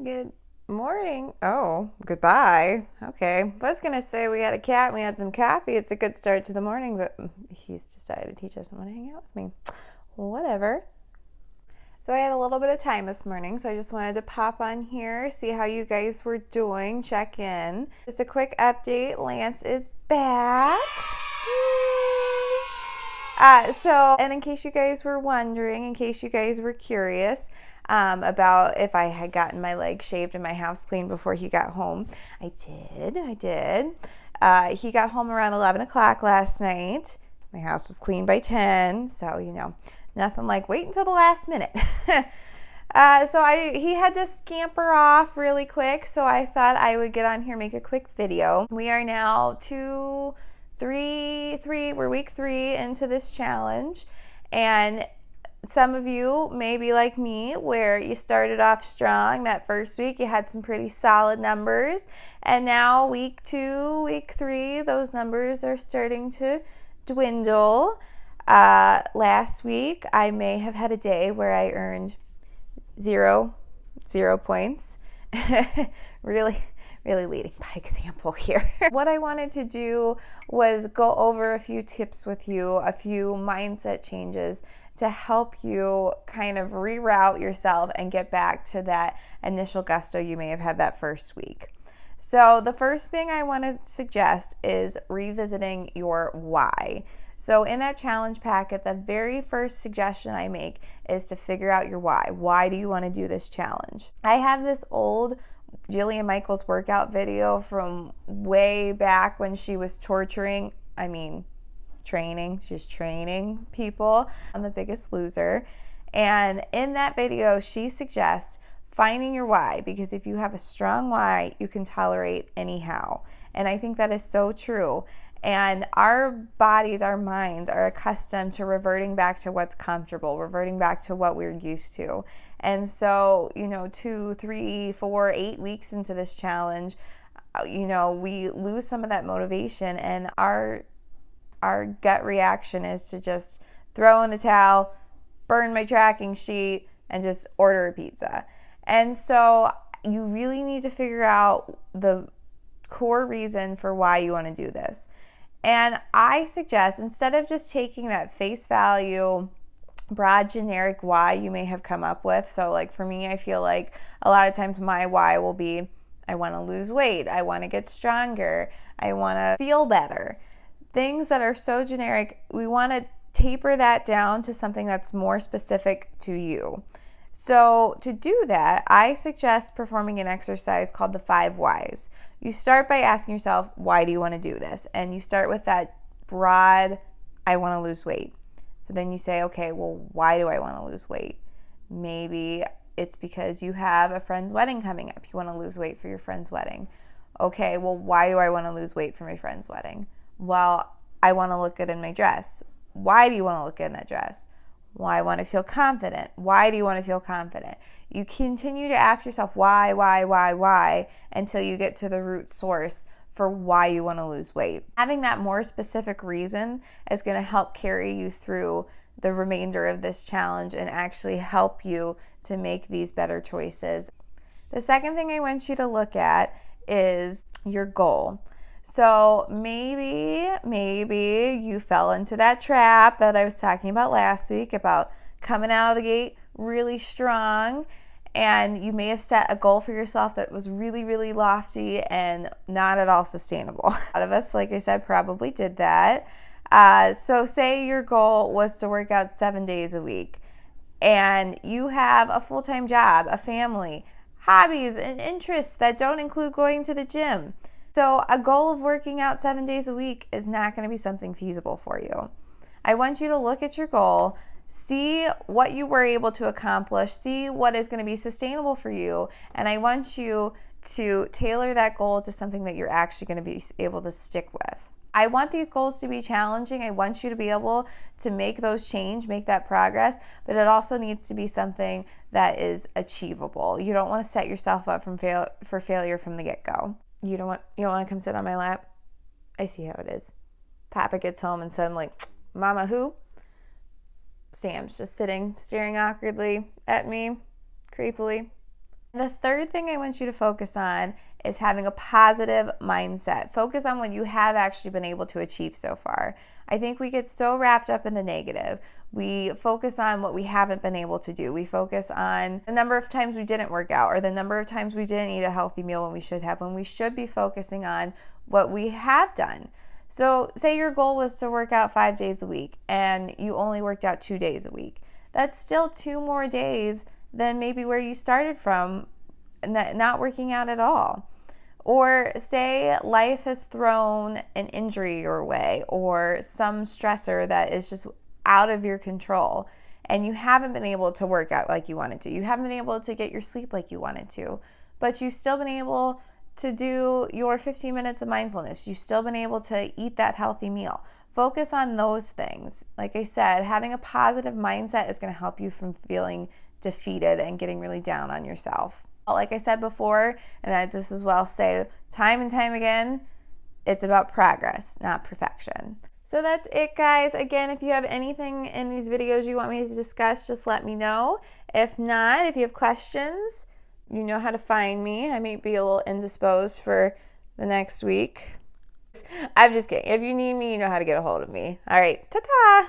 Good morning. Oh, goodbye. Okay. I was going to say we had a cat and we had some coffee. It's a good start to the morning, but he's decided he doesn't want to hang out with me. Whatever. So I had a little bit of time this morning, so I just wanted to pop on here, see how you guys were doing, check in. Just a quick update. Lance is back. And in case you guys were wondering, in case you guys were curious about if I had gotten my legs shaved and my house cleaned before he got home, I did. He got home around 11 o'clock last night. My house was cleaned by 10, so, nothing like wait until the last minute. He had to scamper off really quick, so I thought I would get on here and make a quick video. We are now we're week 3 into this challenge, and some of you may be like me where you started off strong. That first week you had some pretty solid numbers, and now week 2, week 3, those numbers are starting to dwindle. Last week I may have had a day where I earned zero points. really leading by example here. What I wanted to do was go over a few tips with you, a few mindset changes to help you kind of reroute yourself and get back to that initial gusto you may have had that first week. So the first thing I want to suggest is revisiting your why. So in that challenge packet, the very first suggestion I make is to figure out your why. Why do you want to do this challenge? I have this old Jillian Michaels workout video from way back when she was training. She's training people on The Biggest Loser. And in that video, she suggests finding your why, because if you have a strong why, you can tolerate anyhow. And I think that is so true. And our bodies, our minds are accustomed to reverting back to what's comfortable, reverting back to what we're used to. And so, 2, 3, 4, 8 weeks into this challenge, we lose some of that motivation, and our gut reaction is to just throw in the towel, burn my tracking sheet, and just order a pizza. And so you really need to figure out the core reason for why you want to do this. And I suggest, instead of just taking that face value, broad generic why you may have come up with, so like for me, I feel like a lot of times my why will be, I want to lose weight, I want to get stronger, I want to feel better. Things that are so generic, we want to taper that down to something that's more specific to you. So to do that, I suggest performing an exercise called the 5 whys. You start by asking yourself, why do you want to do this? And you start with that broad, I want to lose weight. So then you say, okay, well, why do I want to lose weight? Maybe it's because you have a friend's wedding coming up. You want to lose weight for your friend's wedding. Okay, well, why do I want to lose weight for my friend's wedding? Well, I want to look good in my dress. Why do you want to look good in that dress? Well, I want to feel confident. Why do you want to feel confident? You continue to ask yourself why, until you get to the root source for why you want to lose weight. Having that more specific reason is going to help carry you through the remainder of this challenge and actually help you to make these better choices. The second thing I want you to look at is your goal. So maybe you fell into that trap that I was talking about last week about coming out of the gate really strong, and you may have set a goal for yourself that was really lofty and not at all sustainable. A lot of us, like I said, probably did that. So say your goal was to work out 7 days a week, and you have a full-time job, a family, hobbies and interests that don't include going to the gym. So a goal of working out 7 days a week is not going to be something feasible for you. I want you to look at your goal, see what you were able to accomplish, see what is going to be sustainable for you, and I want you to tailor that goal to something that you're actually going to be able to stick with. I want these goals to be challenging. I want you to be able to make those change, make that progress, but it also needs to be something that is achievable. You don't want to set yourself up for failure from the get-go. You don't want to come sit on my lap? I see how it is. Papa gets home and suddenly, Mama who? Sam's just sitting, staring awkwardly at me, creepily. The third thing I want you to focus on is having a positive mindset. Focus on what you have actually been able to achieve so far. I think we get so wrapped up in the negative. We focus on what we haven't been able to do. We focus on the number of times we didn't work out or the number of times we didn't eat a healthy meal when we should be focusing on what we have done. So say your goal was to work out 5 days a week and you only worked out 2 days a week. That's still 2 more days than maybe where you started from, not working out at all. Or say life has thrown an injury your way or some stressor that is just out of your control and you haven't been able to work out like you wanted to. You haven't been able to get your sleep like you wanted to, but you've still been able to do your 15 minutes of mindfulness. You've still been able to eat that healthy meal. Focus on those things. Like I said, having a positive mindset is going to help you from feeling defeated and getting really down on yourself. Like I said before, and this is what I'll say time and time again, it's about progress, not perfection. So that's it, guys. Again, if you have anything in these videos you want me to discuss, just let me know. If not, if you have questions, you know how to find me. I may be a little indisposed for the next week. I'm just kidding. If you need me, you know how to get a hold of me. All right, ta-ta!